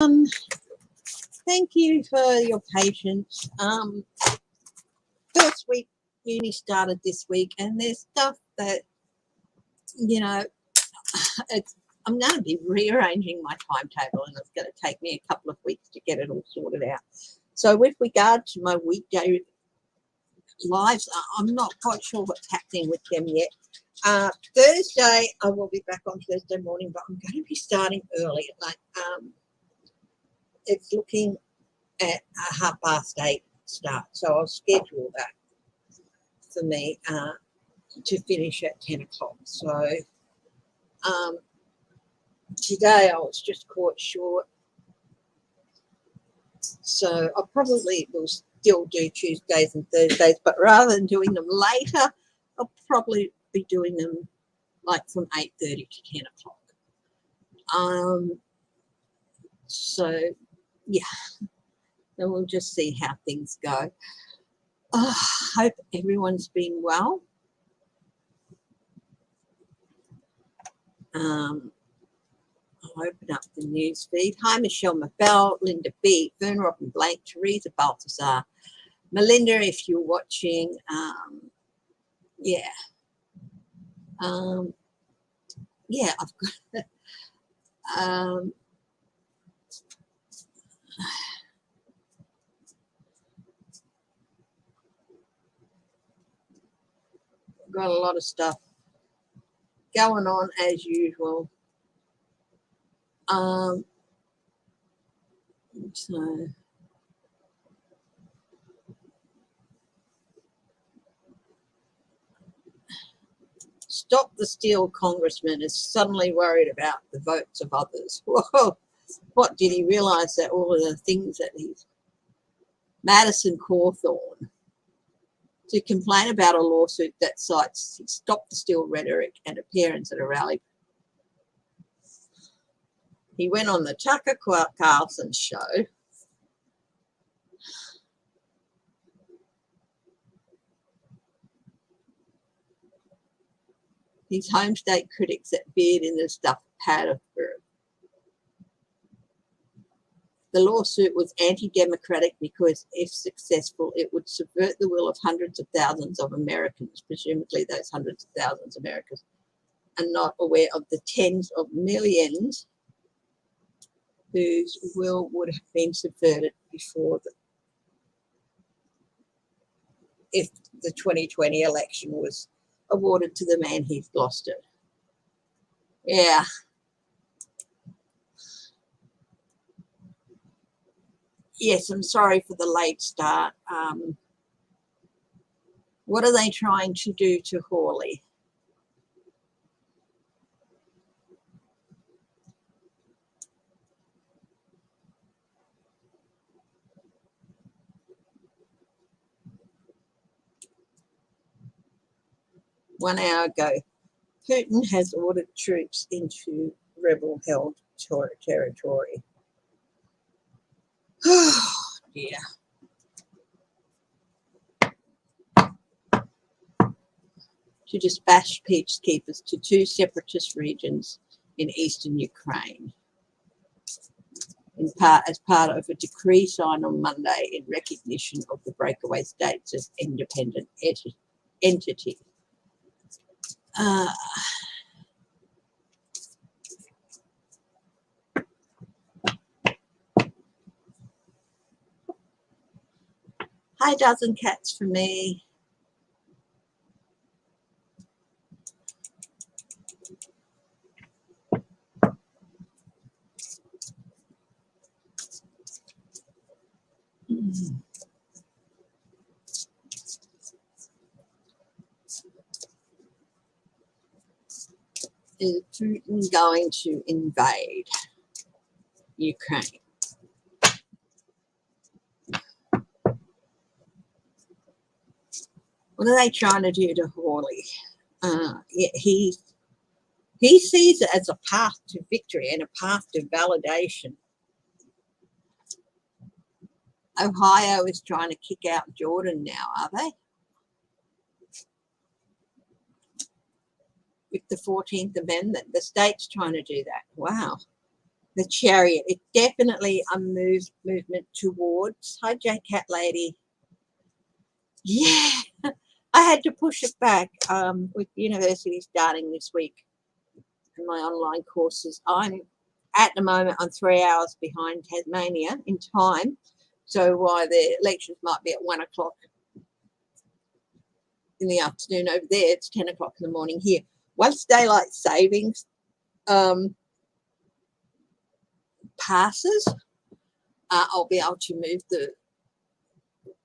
Um, Thank you for your patience. First week uni started this week, and there's stuff that it's. I'm going to be rearranging my timetable, and it's going to take me a couple of weeks to get it all sorted out. So, with regard to my weekday lives, I'm not quite sure what's happening with them yet. Thursday, I will be back on Thursday morning, but I'm going to be starting early. It's looking at a 8:30 start, so I'll schedule that for me to finish at 10 o'clock. So today I was just caught short, so I probably will still do Tuesdays and Thursdays, but rather than doing them later, I'll probably be doing them like from 8:30 to 10 o'clock. So yeah, and we'll just see how things go. I hope everyone's been well. I'll open up the news feed. Hi, Michelle McBell, Linda B, Fern Robin Blake, Teresa Balthazar, Melinda, if you're watching. I've got got a lot of stuff going on as usual. So Stop the Steal congressman is suddenly worried about the votes of others. Whoa, what did he realize that all of the things that he's Madison Cawthorn to complain about a lawsuit that cites Stop the Steal rhetoric and appearance at a rally. He went on the Tucker Carlson show. His home state critics that veered in the stuff Patterson. The lawsuit was anti-democratic because, if successful, it would subvert the will of hundreds of thousands of Americans. Presumably those hundreds of thousands of Americans are not aware of the tens of millions whose will would have been subverted before if the 2020 election was awarded to the man who's lost it. Yeah. Yes, I'm sorry for the late start. What are they trying to do to Hawley? One hour ago, Putin has ordered troops into rebel-held territory. Oh, dear. To dispatch peacekeepers to 2 separatist regions in eastern Ukraine, as part of a decree signed on Monday in recognition of the breakaway states as independent entities. Hi, dozen cats for me. Is Putin going to invade Ukraine? What are they trying to do to Hawley? He sees it as a path to victory and a path to validation. Ohio is trying to kick out Jordan now, are they? With the 14th Amendment, the state's trying to do that. Wow. The Chariot. It's definitely a movement towards. Hi, J Cat Lady. Yeah, I had to push it back with university starting this week and my online courses. I'm at the moment, I'm 3 hours behind Tasmania in time. So while the lectures might be at 1 o'clock in the afternoon over there, it's 10 o'clock in the morning here. Once daylight savings passes, I'll be able to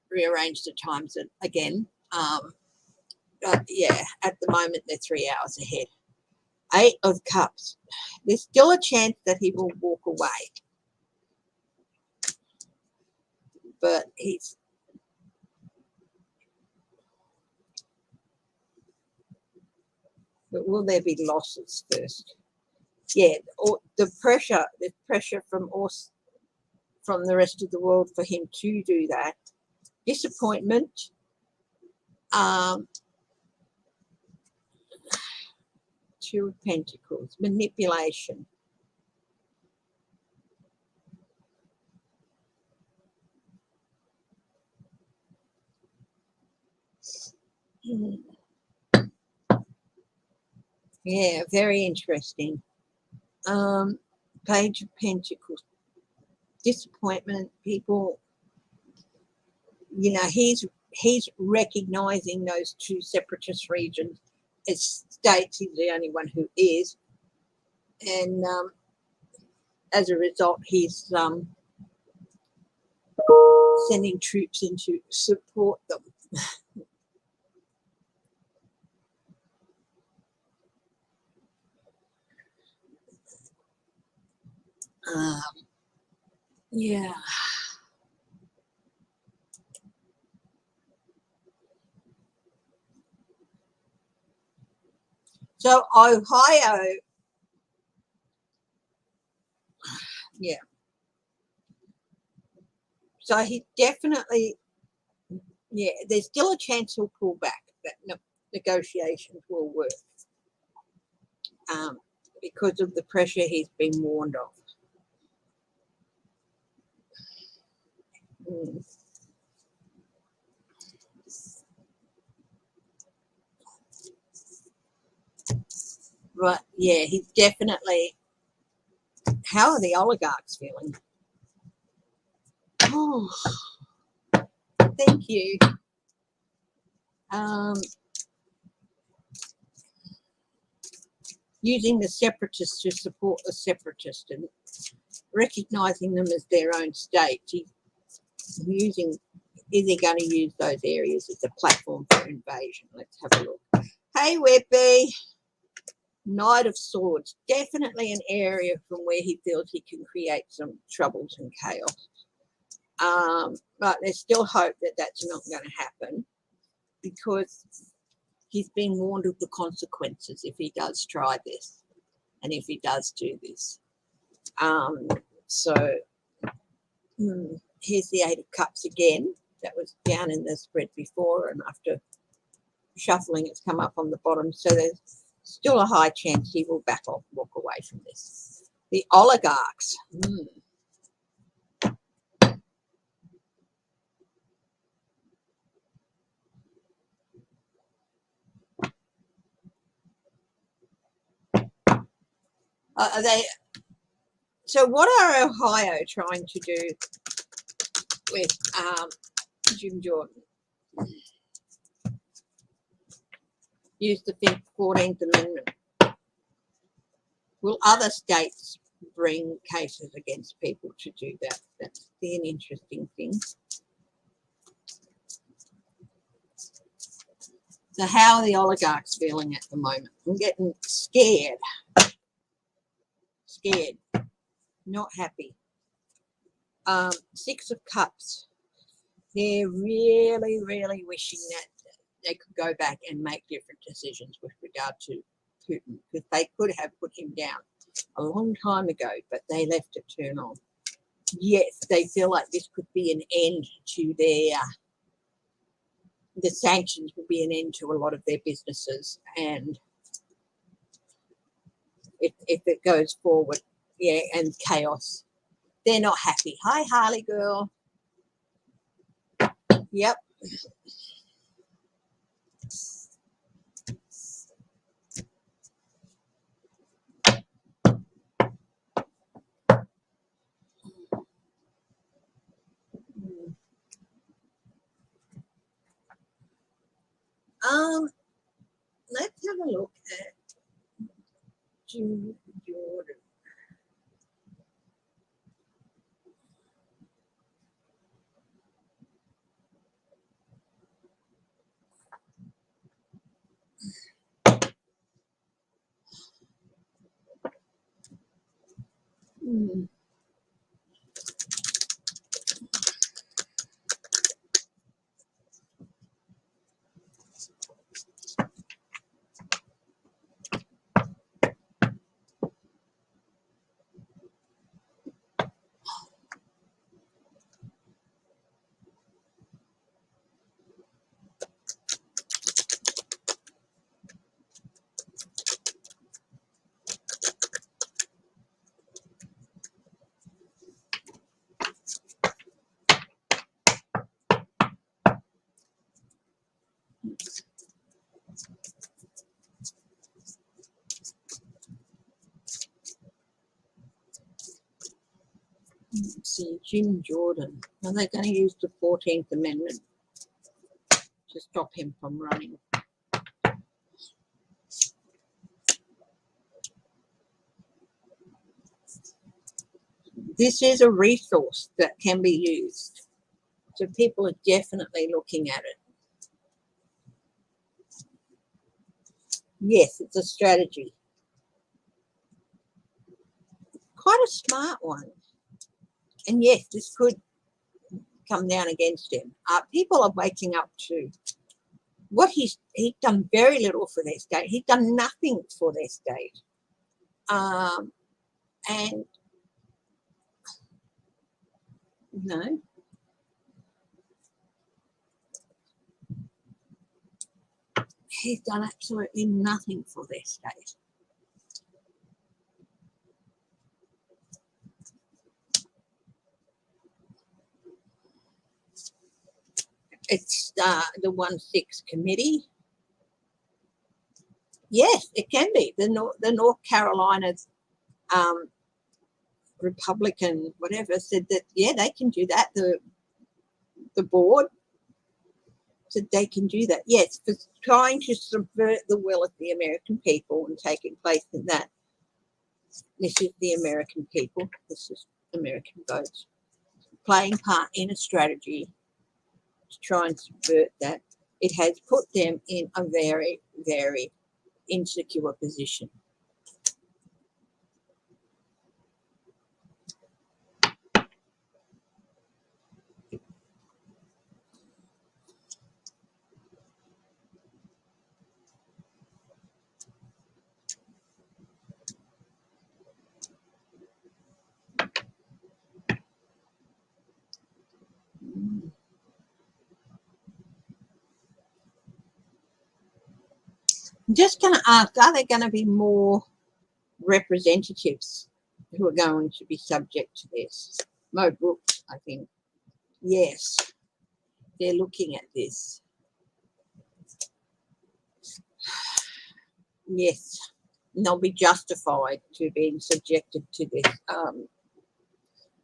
rearrange the times again. But yeah, at the moment they're 3 hours ahead. 8 of Cups. There's still a chance that he will walk away. But but will there be losses first? Yeah, the pressure from us, from the rest of the world for him to do that. Disappointment. Two of Pentacles. Manipulation. Yeah, very interesting. Page of Pentacles. Disappointment. People, he's recognizing those two separatist regions as states. He's the only one who is, and as a result, he's sending troops in to support them. Yeah. So Ohio, yeah. So he definitely, yeah, there's still a chance he'll pull back, that negotiations will work because of the pressure he's been warned of. But yeah, he's definitely. How are the oligarchs feeling? Oh, thank you. Using the separatists to support the separatists and recognizing them as their own state. Is he going to use those areas as a platform for invasion? Let's have a look. Hey, Webby. Knight of Swords. Definitely an area from where he feels he can create some troubles and chaos. But there's still hope that that's not going to happen because he's been warned of the consequences if he does try this and if he does do this. So here's the Eight of Cups again. That was down in the spread before, and after shuffling, it's come up on the bottom. So there's still a high chance he will back off, walk away from this. The oligarchs. So what are Ohio trying to do with Jim Jordan? Use the 14th Amendment. Will other states bring cases against people to do that? That's an interesting thing. So how are the oligarchs feeling at the moment? I'm getting scared. Scared. Not happy. Six of Cups. They're really, really wishing that they could go back and make different decisions with regard to Putin, because they could have put him down a long time ago, but they left it too long. Yes, they feel like this could be an end to the sanctions will be an end to a lot of their businesses, and if it goes forward, Yeah, and chaos. They're not happy. Hi, Harley girl. Yep. Let's have a look at Jim Jordan. Hmm. Let's see, Jim Jordan. Are they going to use the 14th Amendment to stop him from running? This is a resource that can be used. So people are definitely looking at it. Yes, it's a strategy. Quite a smart one. And yes, this could come down against him. People are waking up to what he's done very little for their state. He's done nothing for their state. And no, he's done absolutely nothing for their state. It's the 1-6 committee. Yes, it can be. The North Carolina Republican, whatever, said that, yeah, they can do that. The board said they can do that. Yes, for trying to subvert the will of the American people and taking place in that. This is the American people. This is American votes. Playing part in a strategy to try and subvert that. It has put them in a very, very insecure position. I'm just going to ask, are there going to be more representatives who are going to be subject to this? Mo Brooks, I think. Yes, they're looking at this. Yes, and they'll be justified to being subjected to this.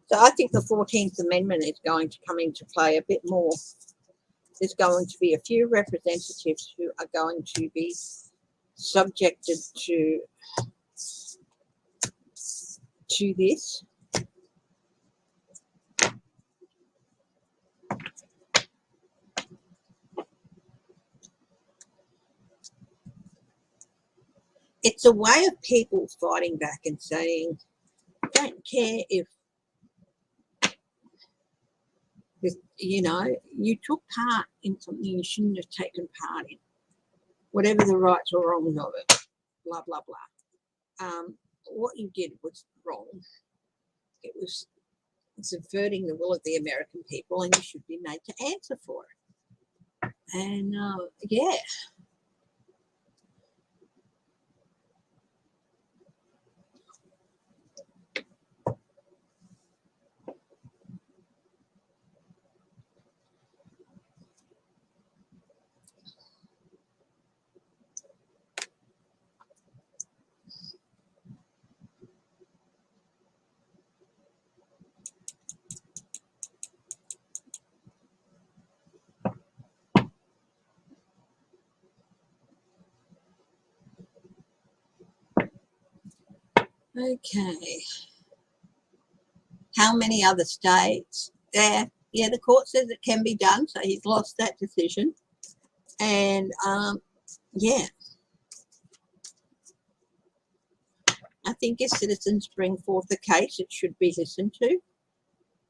So I think the 14th Amendment is going to come into play a bit more. There's going to be a few representatives who are going to be subjected to this. It's a way of people fighting back and saying, don't care if, you know, you took part in something you shouldn't have taken part in, whatever the rights or wrongs of it, blah, blah, blah. What you did was wrong. It was subverting the will of the American people, and you should be made to answer for it. And yeah. Okay. How many other states? There. Yeah, the court says it can be done, so he's lost that decision. And yeah, I think if citizens bring forth a case, it should be listened to.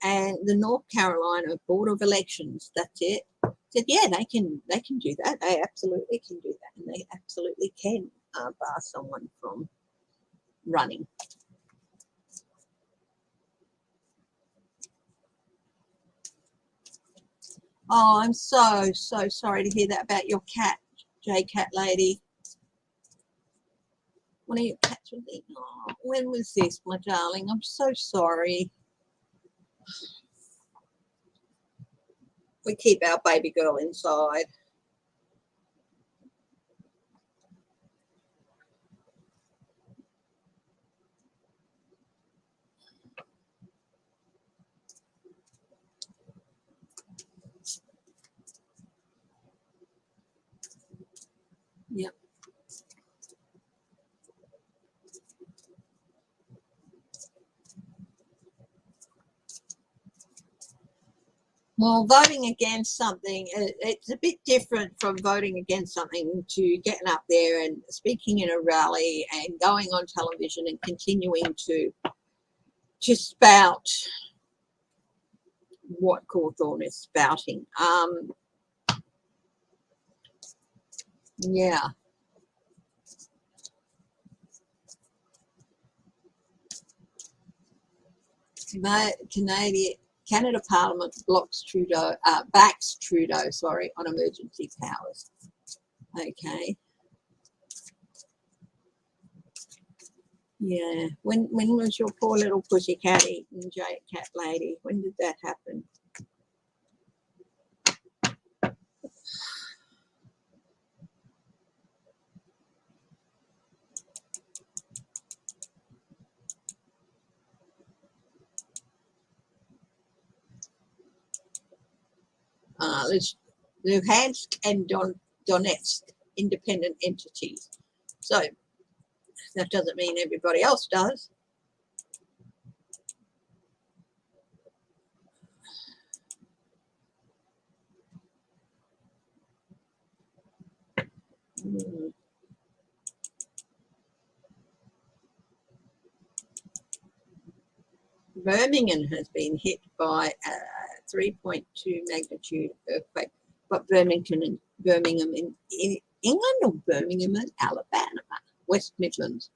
And the North Carolina Board of Elections, that's it, said yeah, they can do that. They absolutely can do that, and they absolutely can bar someone from running. Oh, I'm so sorry to hear that about your cat, J-Cat lady. One of your cats was eaten. Oh, when was this, my darling? I'm so sorry. We keep our baby girl inside. Yep. Well, voting against something, it's a bit different from voting against something to getting up there and speaking in a rally and going on television and continuing to spout what Cawthorne is spouting. Yeah. Canada Parliament backs Trudeau, on emergency powers. Okay. Yeah. When was your poor little pussycat eaten, cat lady? When did that happen? Luhansk and Donetsk independent entities. So that doesn't mean everybody else does. Birmingham has been hit by a 3.2 magnitude earthquake, but Birmingham in England or Birmingham in Alabama, West Midlands,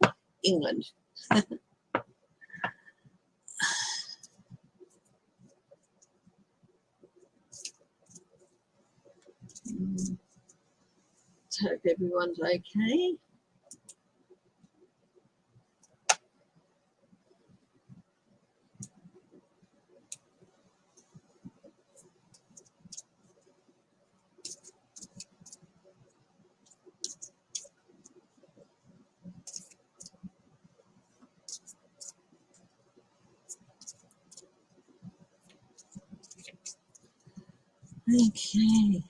England. Hope everyone's okay. Okay.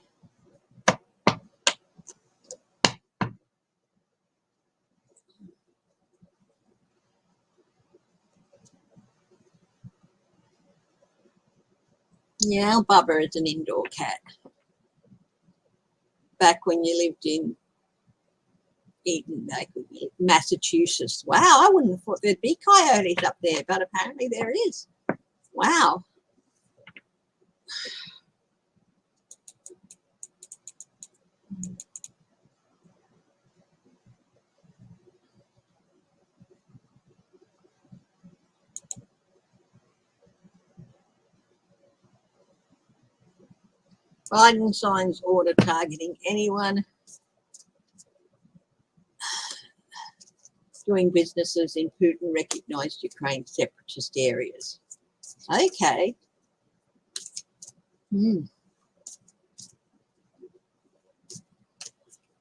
Yeah, Bubba is an indoor cat. Back when you lived in Eden, Massachusetts. Wow, I wouldn't have thought there'd be coyotes up there, but apparently there is. Wow. Biden signs order targeting anyone doing businesses in Putin-recognized Ukraine separatist areas. Okay.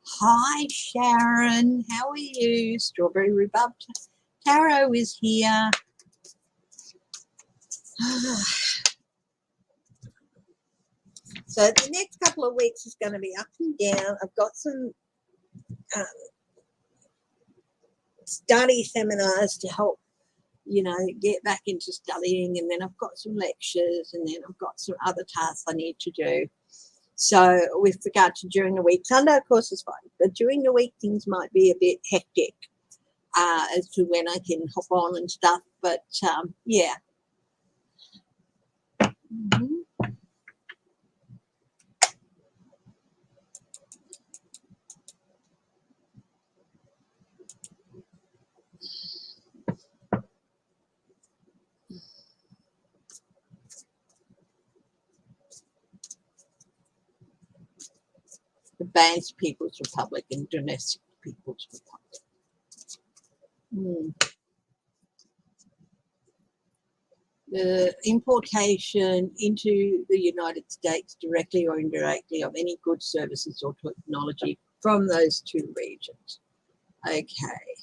Hi, Sharon. How are you? Strawberry Rhubarb Tarot is here. So the next couple of weeks is going to be up and down. I've got some study seminars to help you know, get back into studying, and then I've got some lectures, and then I've got some other tasks I need to do. So with regard to during the week, Sunday of course is fine, but during the week things might be a bit hectic as to when I can hop on and stuff. But yeah. Advanced People's Republic and Domestic People's Republic. The importation into the United States directly or indirectly of any goods, services or technology from those two regions. Okay.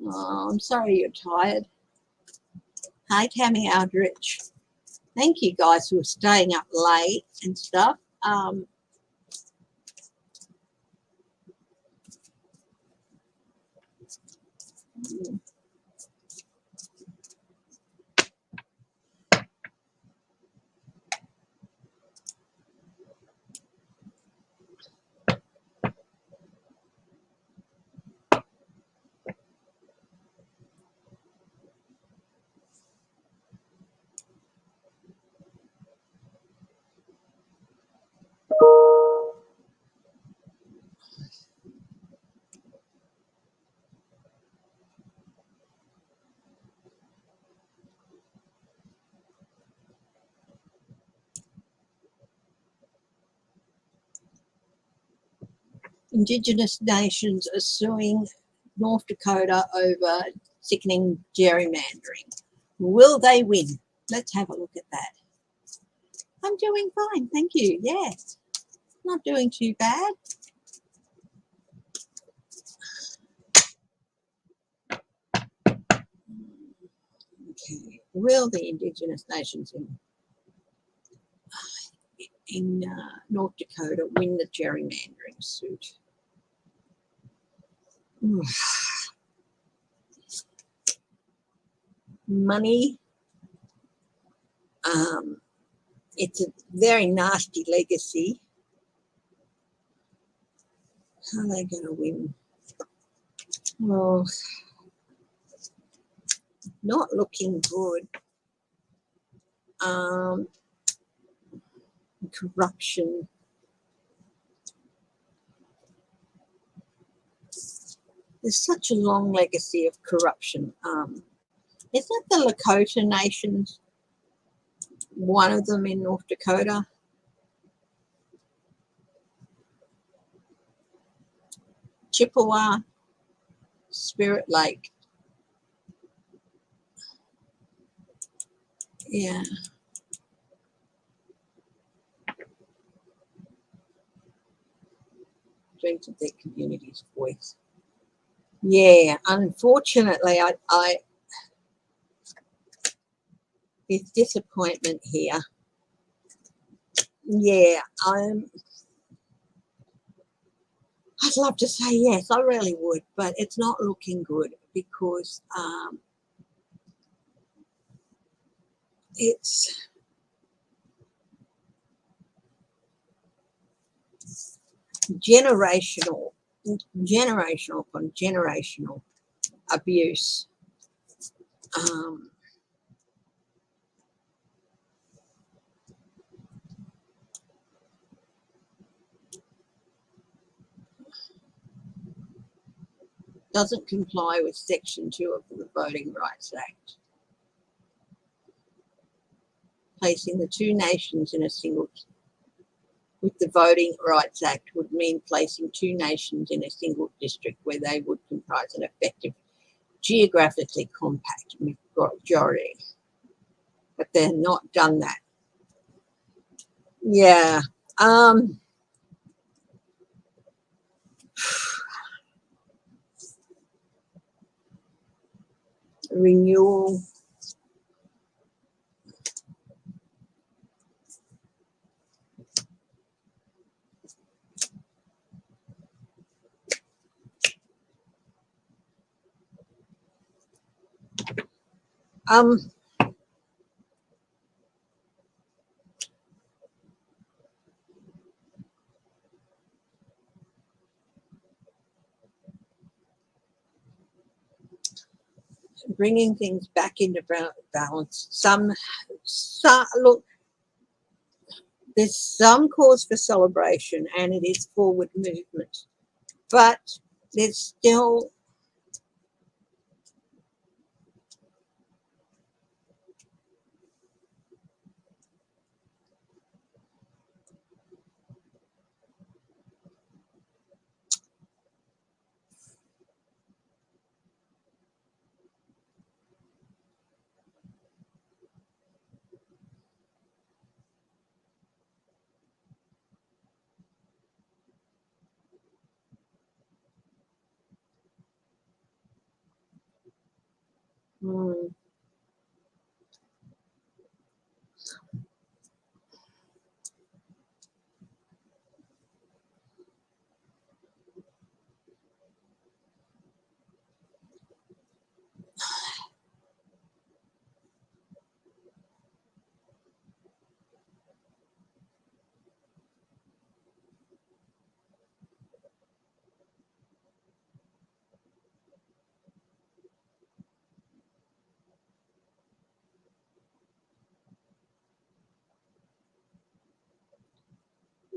Oh, I'm sorry you're tired. Hi, Tammy Aldrich. Thank you guys who are staying up late and stuff. Indigenous nations are suing North Dakota over sickening gerrymandering. Will they win? Let's have a look at that. I'm doing fine, thank you. Yes, not doing too bad. Okay, will the Indigenous nations in North Dakota win the gerrymandering suit? Money. It's a very nasty legacy. How are they going to win? Well, not looking good. Corruption. There's such a long legacy of corruption. Isn't the Lakota Nations one of them in North Dakota? Chippewa, Spirit Lake. Yeah. Strength of their community's voice. Yeah, unfortunately, I there's disappointment here. Yeah, I'd love to say yes, I really would, but it's not looking good because it's generational upon generational abuse. Doesn't comply with Section 2 of the Voting Rights Act. Placing the two nations in a single, with the Voting Rights Act would mean placing two nations in a single district where they would comprise an effective, geographically compact majority. But they're not done that. Yeah. Renewal. Bringing things back into balance. Some look, there's some cause for celebration, and it is forward movement, but there's still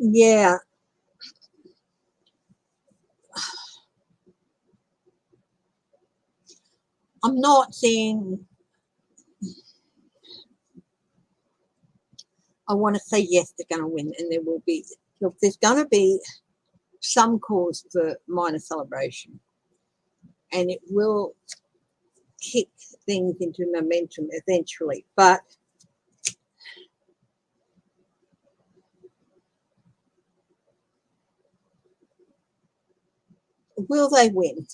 yeah. I'm not saying I want to say yes, they're going to win, and there will be. Look, there's going to be some cause for minor celebration, and it will kick things into momentum eventually. But will they win?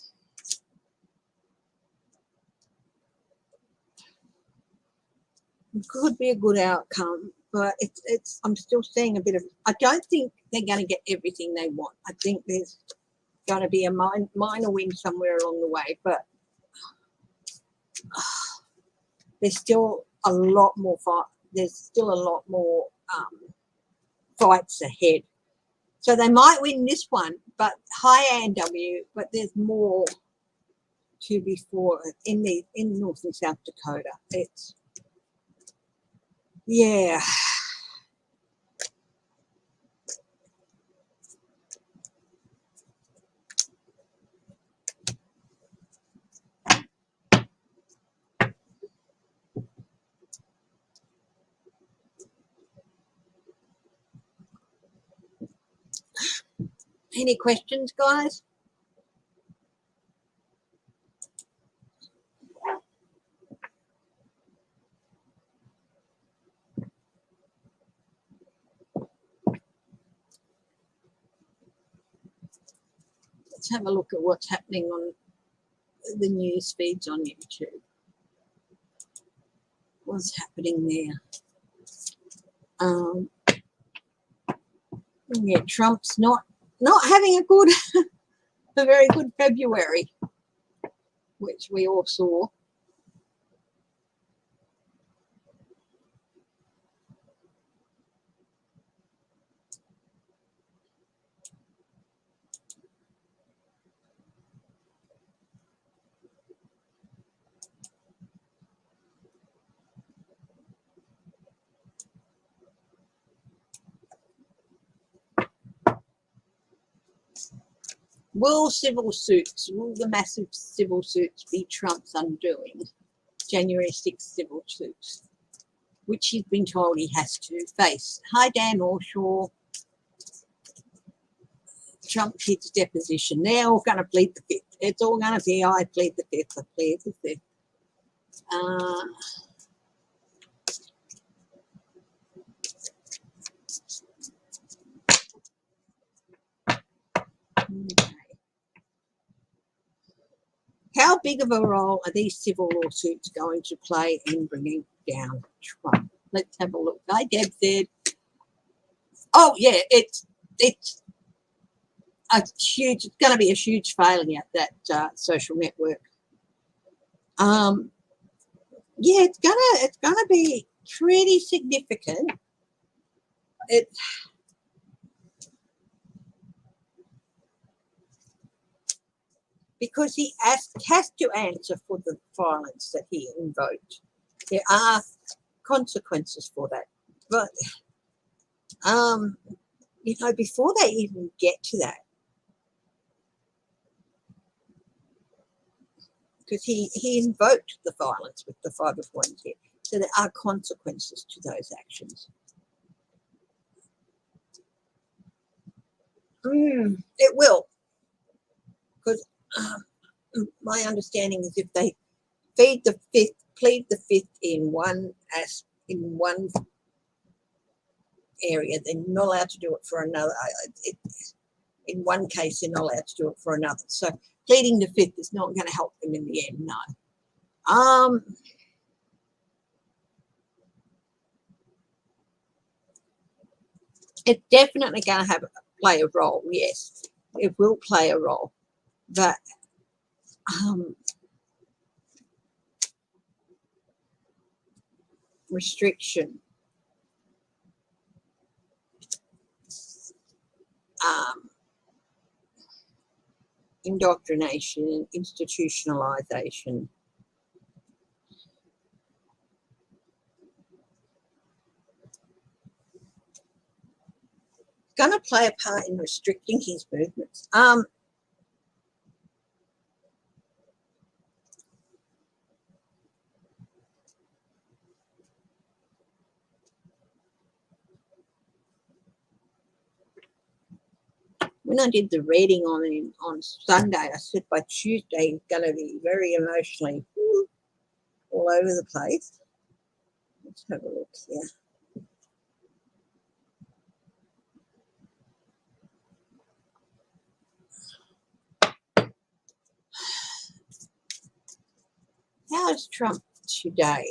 Could be a good outcome, but it's I'm still seeing a bit of. I don't think they're going to get everything they want. I think there's going to be a minor win somewhere along the way, but there's still a lot more fight. There's still a lot more fights ahead. So they might win this one, but high ANW. But there's more to be fought in North and South Dakota. It's yeah. Any questions, guys? Let's have a look at what's happening on the news feeds on YouTube. What's happening there? Yeah, Trump's not having a very good February, which we all saw. Will the massive civil suits be Trump's undoing? January 6th civil suits, which he's been told he has to face. Hi, Dan Orshaw. Trump kids deposition. They're all going to plead the fifth. It's all going to be, I plead the fifth, I plead the fifth. Okay. How big of a role are these civil lawsuits going to play in bringing down Trump? Let's have a look. Hi, Deb said. Oh, yeah, it's huge. It's going to be a huge failure, that social network. Yeah, it's gonna be pretty significant. It because he has to answer for the violence that he invoked. There are consequences for that, but before they even get to that, because he invoked the violence with the 5 of Wands here, so there are consequences to those actions. It will, because my understanding is if they plead the fifth in one area, they're not allowed to do it for another. In one case, they're not allowed to do it for another. So pleading the fifth is not going to help them in the end. No. It's definitely going to play a role. Yes, it will play a role, but restriction, indoctrination, institutionalization. Going to play a part in restricting his movements. When I did the reading on him on Sunday, I said by Tuesday he's going to be very emotionally all over the place. Let's have a look here. How's Trump today?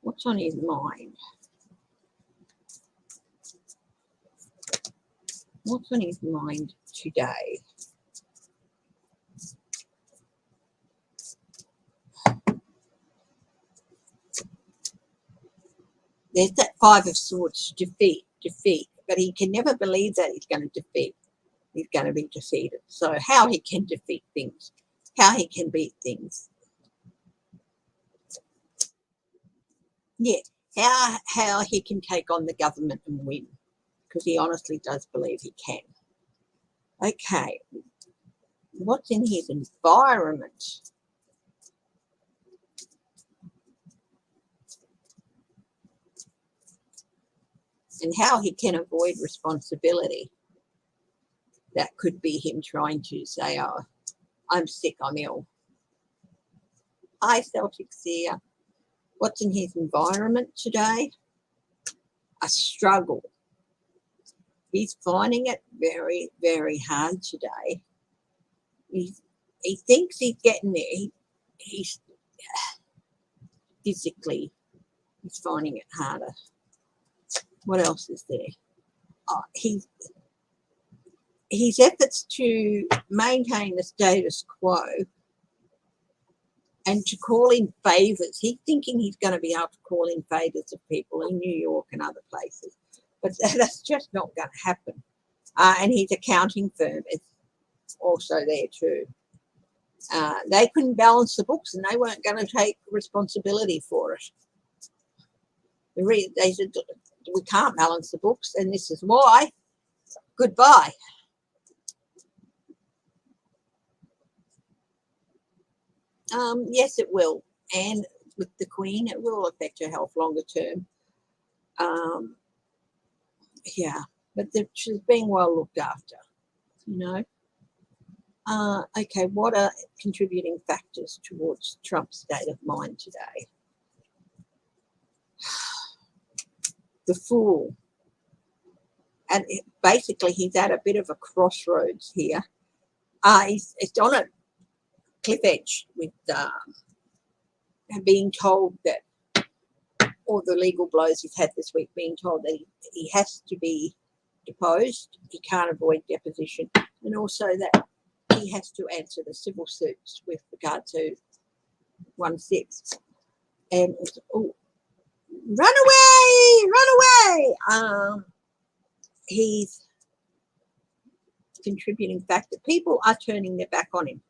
What's on his mind? What's on his mind today? There's that 5 of Swords, defeat, but he can never believe that he's going to defeat. He's going to be defeated. So how he can defeat things, how he can beat things. Yeah, how he can take on the government and win, because he honestly does believe he can. Okay, what's in his environment? And how he can avoid responsibility. That could be him trying to say, oh, I'm sick, I'm ill. Hi, Celtics here. What's in his environment today? A struggle. He's finding it very, very hard today. He thinks he's getting there. He's physically, he's finding it harder. What else is there? Oh, his efforts to maintain the status quo and to call in favors. He's thinking he's going to be able to call in favors of people in New York and other places, but that's just not going to happen. And his accounting firm is also there too. They couldn't balance the books and they weren't going to take responsibility for it. They said, we can't balance the books and this is why. Goodbye. Yes, it will. And with the Queen, it will affect her health longer term. Yeah, but she's being well looked after, Okay, what are contributing factors towards Trump's state of mind today? The Fool. And basically, he's at a bit of a crossroads here. He's on a cliff edge with being told that all the legal blows he's had this week, being told that he has to be deposed, he can't avoid deposition, and also that he has to answer the civil suits with regard to 1/6. And it was, oh, run away. He's contributing factor. People are turning their back on him.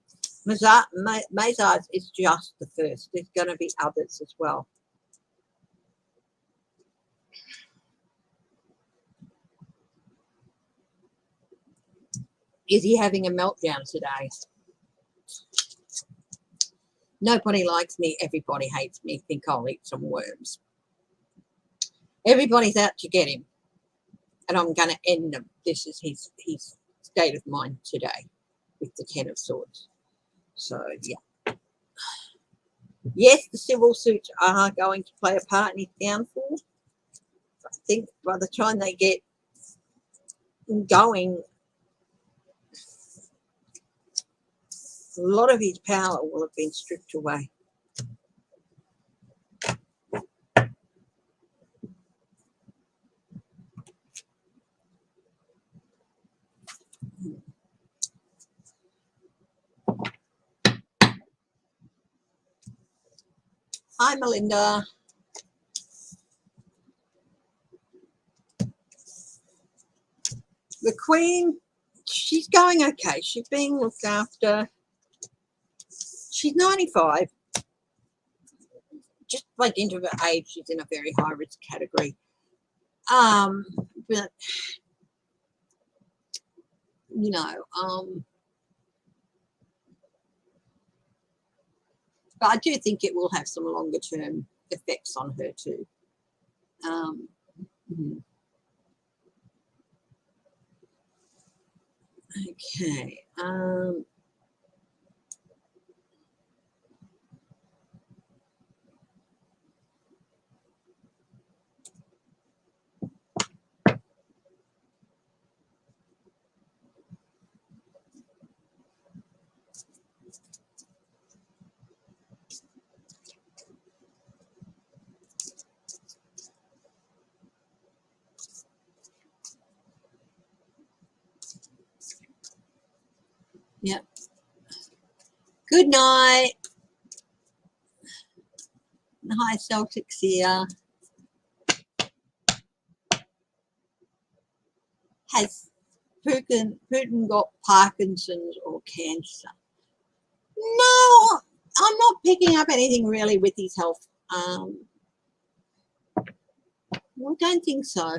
Mazars is just the first. There's going to be others as well. Is he having a meltdown today? Nobody likes me. Everybody hates me. Think I'll eat some worms. Everybody's out to get him. And I'm going to end them. This is his state of mind today with the 10 of Swords. So, yeah. Yes, the civil suits are going to play a part in his downfall. I think by the time they get going, a lot of his power will have been stripped away. Hi, Melinda. The Queen, she's going okay. She's being looked after. She's 95. Just by dint of her age, she's in a very high risk category. But you know, but I do think it will have some longer term effects on her too. Okay. Yep. Good night. Hi, Celtics here. Has Putin got Parkinson's or cancer? No, I'm not picking up anything really with his health. I don't think so.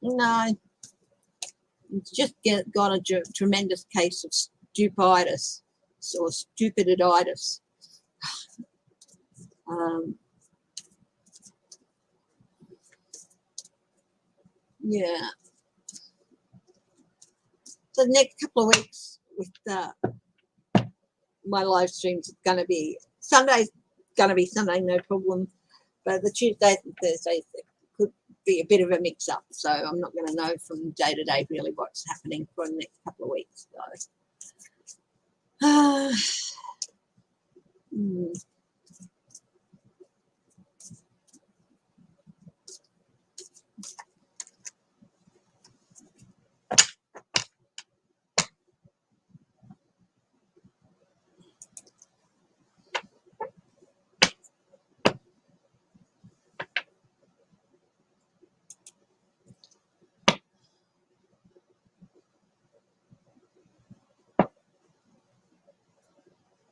No. It's just got a tremendous case of stupiditis or stupiditis. Yeah. So the next couple of weeks with my live streams, it's going to be Sunday's going to be Sunday, no problem. But the Tuesdays and Thursdays could be a bit of a mix-up. So I'm not going to know from day to day really what's happening for the next couple of weeks. So,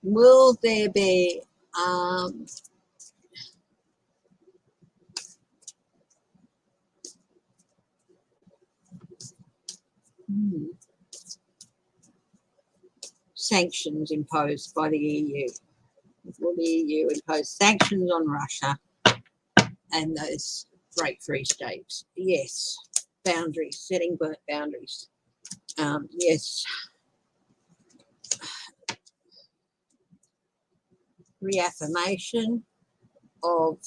will there be sanctions imposed by the EU? Will the EU impose sanctions on Russia and those great free states? Yes. Boundaries, setting boundaries. Yes. Reaffirmation of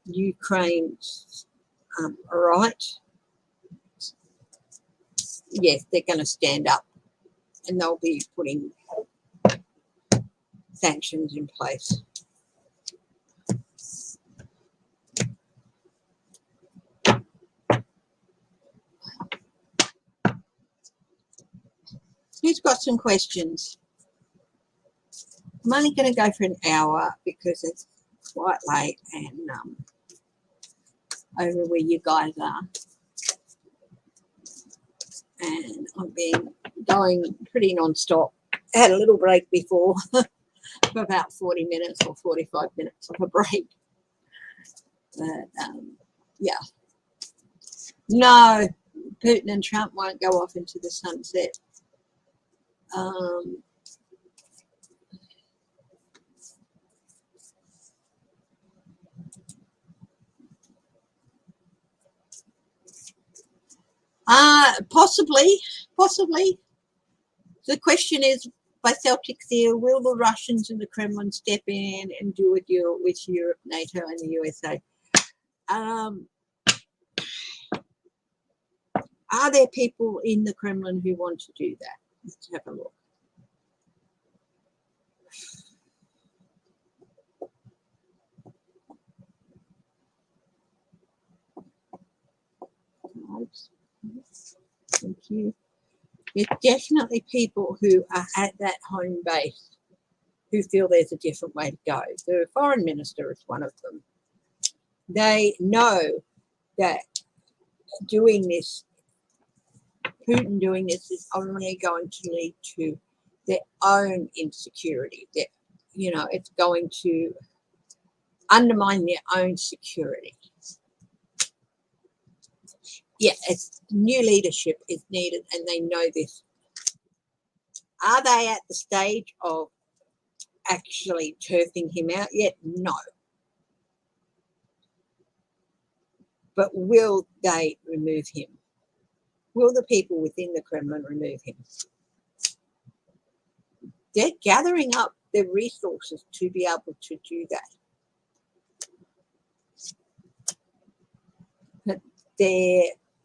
Ukraine's right. Yes, they're going to stand up and they'll be putting sanctions in place. Who's got some questions? I'm only going to go for an hour because it's quite late and over where you guys are. And I've been going pretty non-stop. I had a little break before for about 40 minutes or 45 minutes of a break. But, yeah. No, Putin and Trump won't go off into the sunset. Possibly. The question is, by Celtic Seal, will the Russians and the Kremlin step in and do a deal with Europe, NATO, and the USA? Are there people in the Kremlin who want to do that? Let's have a look. Thank you. There's definitely people who are at that home base who feel there's a different way to go. The foreign minister is one of them. They know that doing this, Putin doing this, is only going to lead to their own insecurity. That, you know, it's going to undermine their own security. Yeah, it's new leadership is needed, and they know this. Are they at the stage of actually turfing him out yet? No. But will they remove him? Will the people within the Kremlin remove him? They're gathering up their resources to be able to do that. But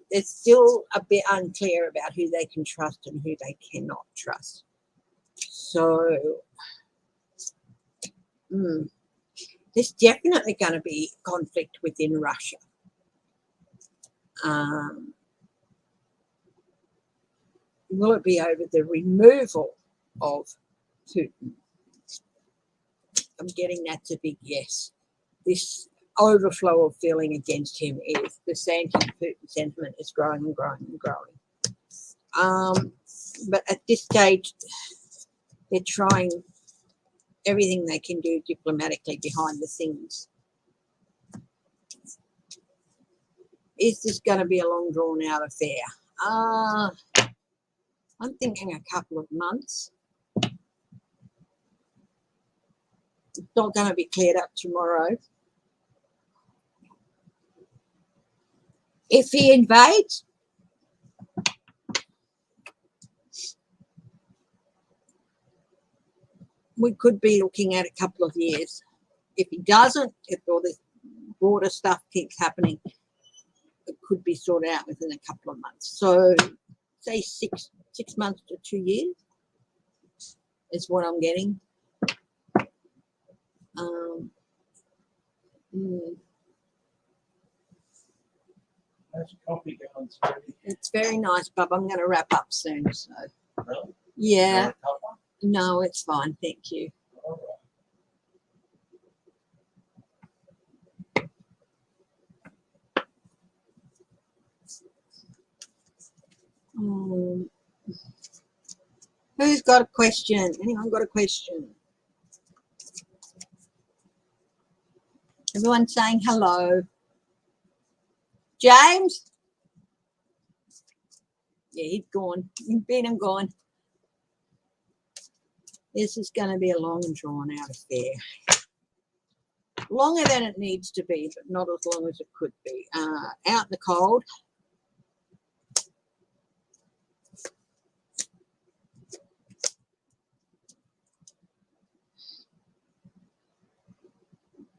it's still a bit unclear about who they can trust and who they cannot trust. So there's definitely going to be conflict within Russia. Will it be over the removal of Putin? I'm getting that's a big yes. This overflow of feeling against him is the anti-Putin sentiment is growing and growing and growing. But at this stage, they're trying everything they can do diplomatically behind the scenes. Is this going to be a long drawn out affair? I'm thinking a couple of months. It's not going to be cleared up tomorrow. If he invades, we could be looking at a couple of years. If he doesn't, if all this border stuff keeps happening, it could be sorted out within a couple of months. So say six months to 2 years is what I'm getting. Coffee going, it's very nice, Bub. I'm going to wrap up soon. So really? yeah, no, it's fine. Thank you. Who's got a question? Anyone got a question? Everyone saying hello. James? Yeah, he's gone. He's been and gone. This is going to be a long and drawn out affair. Longer than it needs to be, but not as long as it could be. Out in the cold.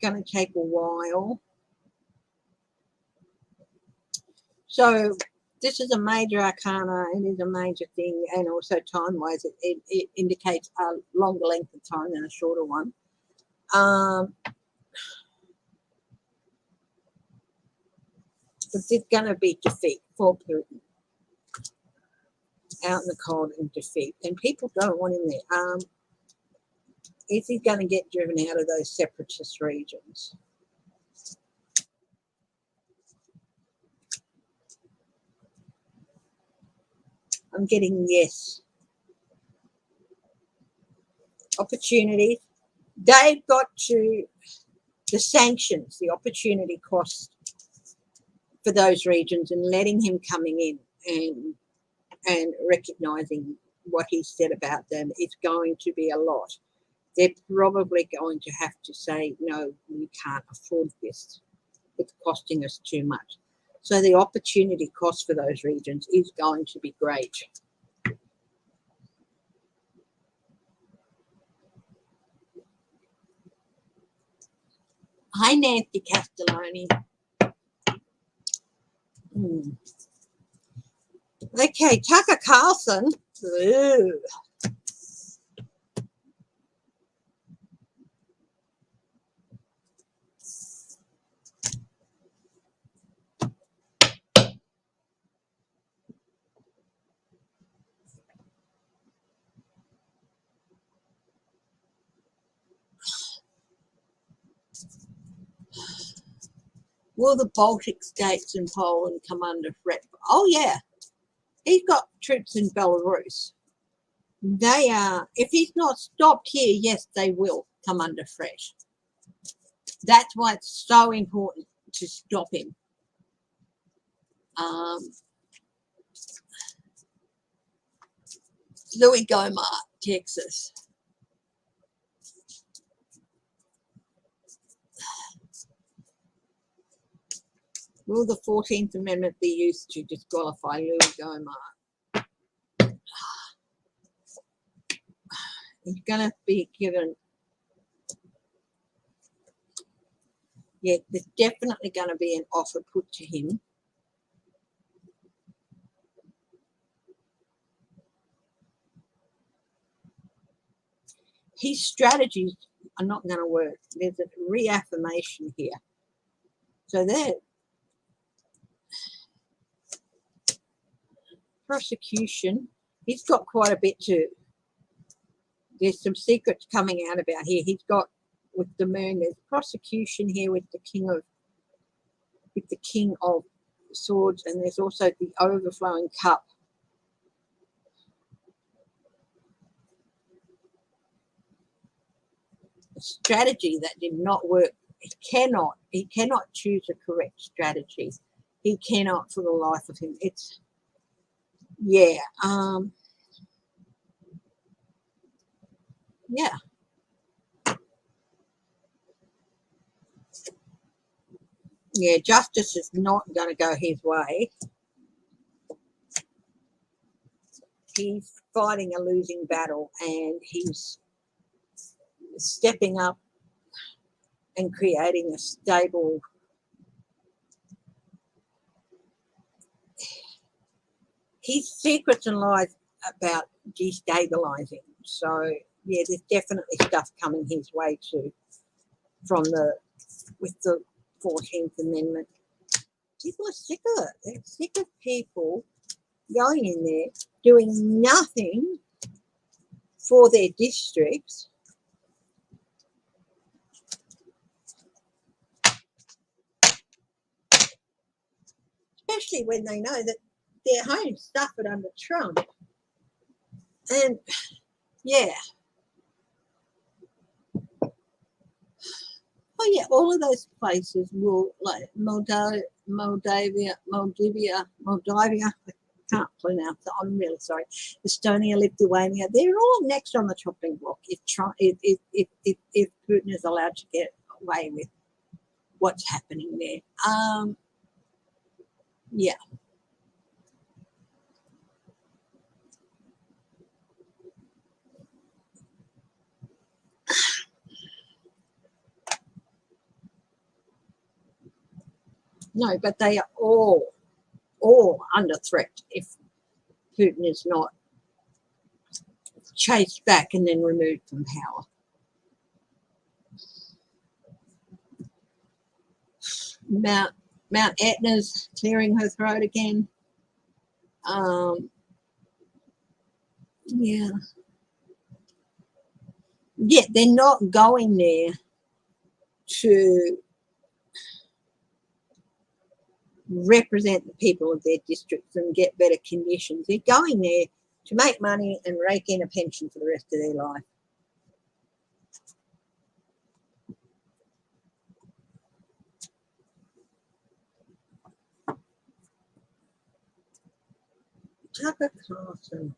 Going to take a while. So this is a major arcana. It is a major thing, and also time-wise, it indicates a longer length of time than a shorter one. But there's going to be defeat for Putin. Out in the cold and defeat. And people don't want him there. Is he going to get driven out of those separatist regions? I'm getting yes. Opportunities. They've got to, the sanctions, the opportunity cost for those regions, and letting him coming in and recognising what he said about them is going to be a lot. They're probably going to have to say, no, we can't afford this. It's costing us too much. So the opportunity cost for those regions is going to be great. Hi, Nancy Castelloni. Okay, Tucker Carlson. Ooh. Will the Baltic states and Poland come under threat? Oh, yeah. He's got troops in Belarus. They are, if he's not stopped here, yes, they will come under threat. That's why it's so important to stop him. Louis Gomar, Texas. Will the 14th Amendment be used to disqualify Louis Gomar? He's going to be given, yeah, there's definitely going to be an offer put to him. His strategies are not going to work. There's a reaffirmation here. So there, prosecution, he's got quite a bit to, there's some secrets coming out about here. He's got, with the moon, there's prosecution here with the king of swords, and there's also the overflowing cup. A strategy that did not work. He cannot choose a correct strategy. He cannot for the life of him. It's, yeah, yeah. Yeah, justice is not going to go his way. He's fighting a losing battle, and he's stepping up and creating a stable, his secrets and lies about destabilizing. So yeah, there's definitely stuff coming his way too with the 14th Amendment. People are sick of it. They're sick of people going in there doing nothing for their districts. Especially when they know that their homes suffered under Trump. And yeah. Oh yeah, all of those places will, like Moldavia, I can't pronounce it, I'm really sorry. Estonia, Lithuania, they're all next on the chopping block if Putin is allowed to get away with what's happening there. Yeah. No, but they are all under threat if Putin is not chased back and then removed from power. Mount Etna's clearing her throat again. Yeah. Yet they're not going there to represent the people of their districts and get better conditions. They're going there to make money and rake in a pension for the rest of their life. Tucker Carlson.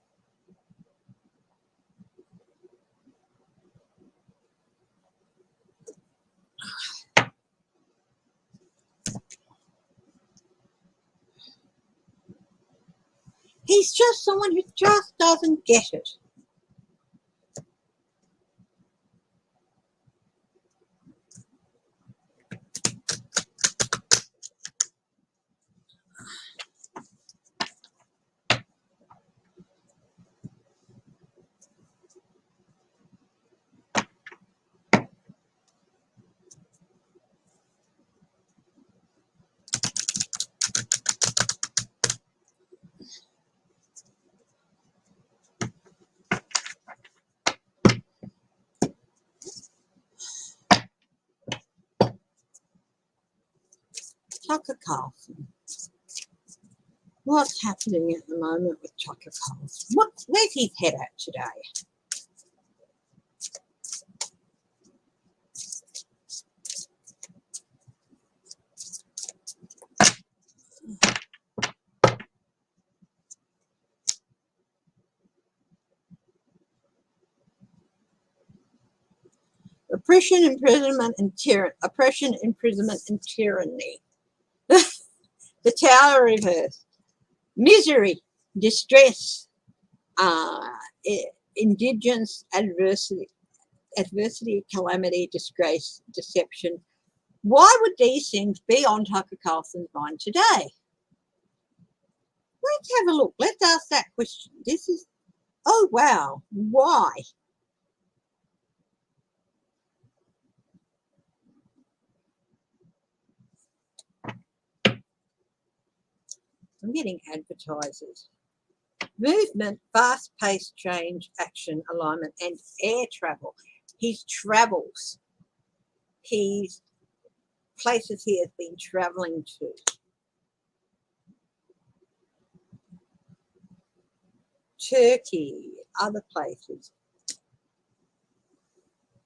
He's just someone who just doesn't get it. Tucker Carlson. What's happening at the moment with Tucker Carlson? Where's his head at today? Oppression, imprisonment, and tyranny. Oppression, imprisonment, and tyranny. The Tower Reverse. Misery, distress, indigence, adversity, calamity, disgrace, deception. Why would these things be on Tucker Carlson's mind today? Let's have a look. Let's ask that question. This is, oh wow, why? I'm getting advertisers. Movement, fast-paced change, action, alignment, and air travel. His travels. His places he has been traveling to. Turkey, other places.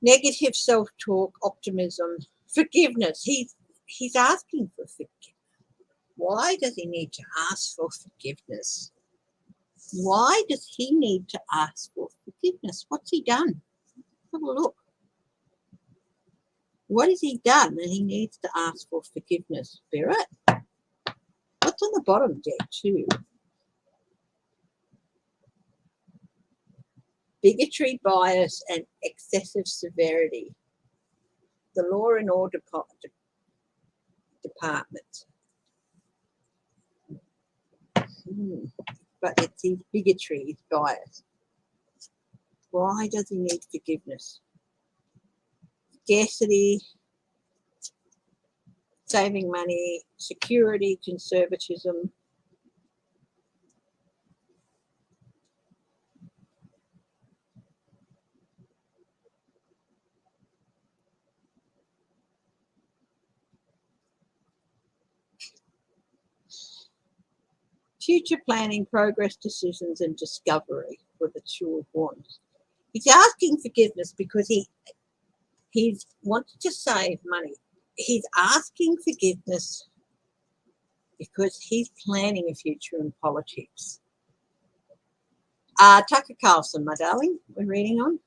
Negative self-talk, optimism, forgiveness. He's asking for forgiveness. Why does he need to ask for forgiveness? Why does he need to ask for forgiveness? What's he done? Have a look. What has he done that he needs to ask for forgiveness, Spirit? What's on the bottom deck too? Bigotry, bias, and excessive severity. The Law and Order Department. But it's his bigotry, his bias. Why does he need forgiveness? Scarcity, saving money, security, conservatism. Future planning, progress, decisions, and discovery were the Two of Wands. He's asking forgiveness because he wants to save money. He's asking forgiveness because he's planning a future in politics. Tucker Carlson, my darling, we're reading on.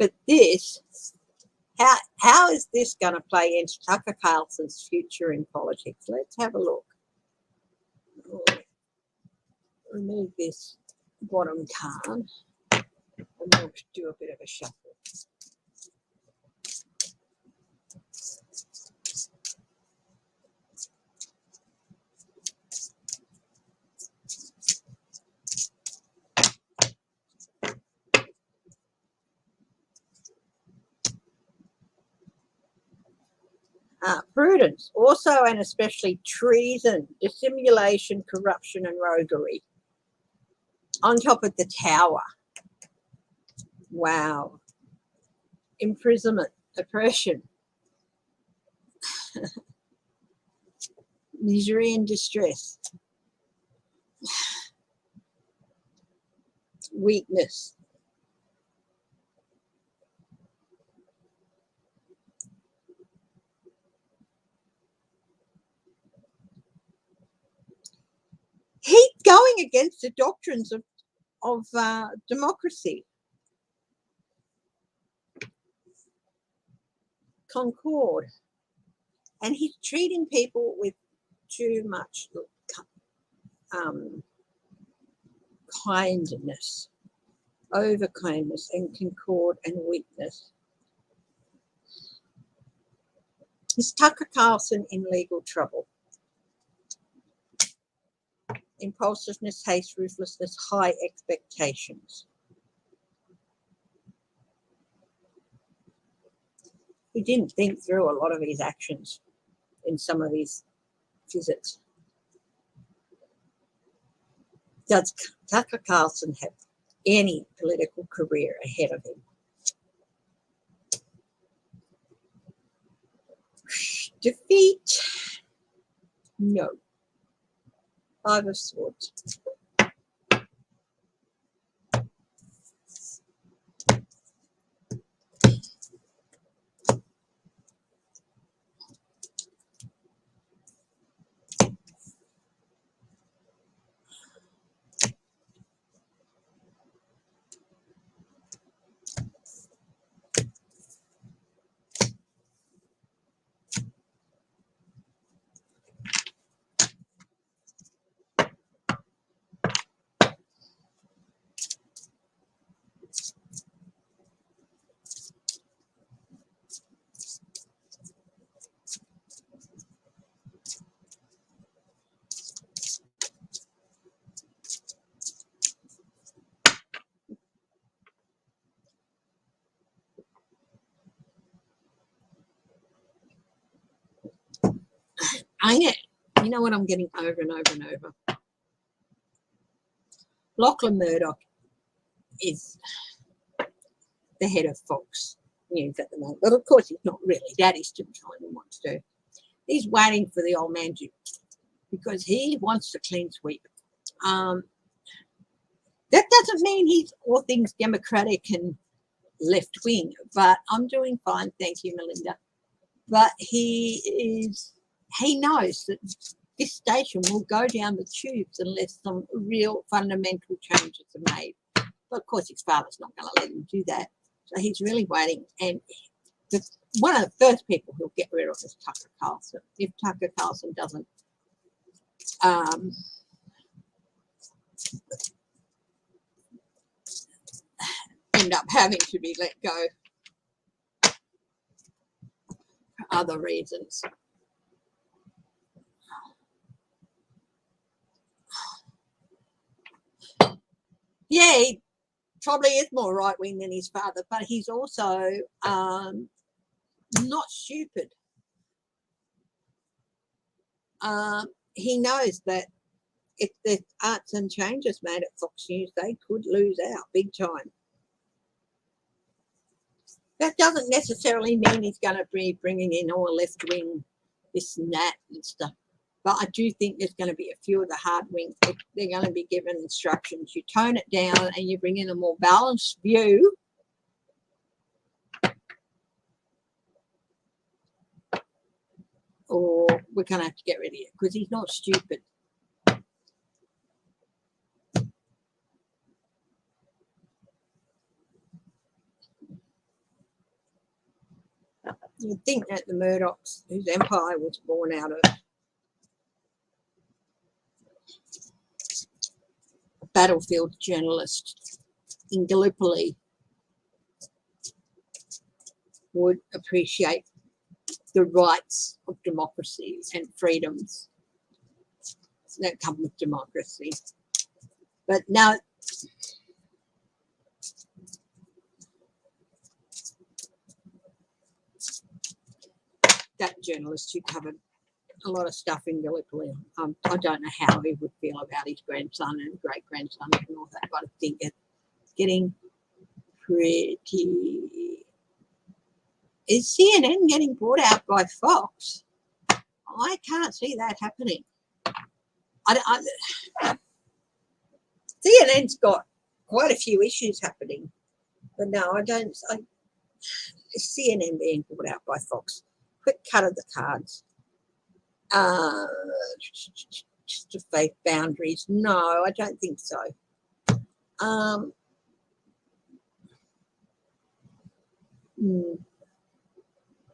But this, how is this going to play into Tucker Carlson's future in politics? Let's have a look. Remove this bottom card and we'll do a bit of a shuffle. Prudence, also and especially treason, dissimulation, corruption, and roguery. On top of the Tower. Wow. Imprisonment, oppression, misery and distress, weakness. He's going against the doctrines of democracy. Concord. And he's treating people with too much kindness, over kindness and concord and weakness. Is Tucker Carlson in legal trouble? Impulsiveness, haste, ruthlessness, high expectations. He didn't think through a lot of his actions in some of his visits. Does Tucker Carlson have any political career ahead of him? Defeat? No. Five of Swords. You know what I'm getting over and over and over? Lachlan Murdoch is the head of Fox News at the moment. But of course he's not really. Daddy's still trying to want to do. He's waiting for the old man to, because he wants to clean sweep. That doesn't mean he's all things democratic and left wing, but I'm doing fine, thank you, Melinda. But he knows that this station will go down the tubes unless some real fundamental changes are made. But of course his father's not going to let him do that. So he's really waiting. And one of the first people he'll get rid of is Tucker Carlson. If Tucker Carlson doesn't end up having to be let go for other reasons. Yeah, he probably is more right-wing than his father, but he's also not stupid. He knows that if the arts and changes made at Fox News, they could lose out big time. That doesn't necessarily mean he's going to be bringing in all left-wing this and that and stuff. But I do think there's going to be a few of the hard wings. They're going to be given instructions. You tone it down and you bring in a more balanced view. Or we're going to have to get rid of it because he's not stupid. You'd think that the Murdochs, whose empire was born out of a battlefield journalist in Gallipoli, would appreciate the rights of democracy and freedoms that come with democracy. But now, that journalist who covered a lot of stuff in Gallipoli, I don't know how he would feel about his grandson and great-grandson and all that, but I think it's getting pretty. Is CNN getting bought out by Fox? I can't see that happening. CNN's got quite a few issues happening, but no, I don't. CNN being bought out by Fox. Quick cut of the cards. Just to faith boundaries. No, I don't think so.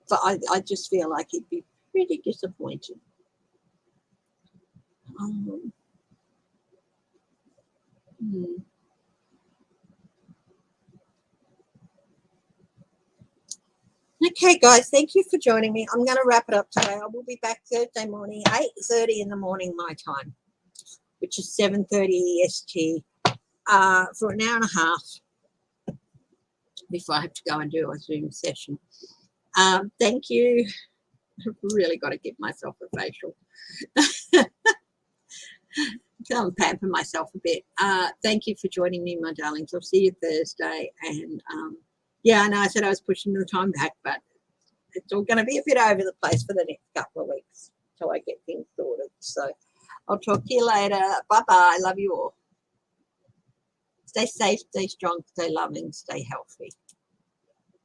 But I just feel like he'd be pretty disappointed. Okay, guys, thank you for joining me. I'm going to wrap it up today. I will be back Thursday morning, 8:30 in the morning my time, which is 7:30 EST, for an hour and a half before I have to go and do a Zoom session. Thank you. I've really got to give myself a facial. I'll pamper myself a bit. Thank you for joining me, my darlings. I'll see you Thursday. And yeah, I know I said I was pushing the time back, but it's all going to be a bit over the place for the next couple of weeks until I get things sorted. So I'll talk to you later. Bye-bye. Love you all. Stay safe, stay strong, stay loving, stay healthy.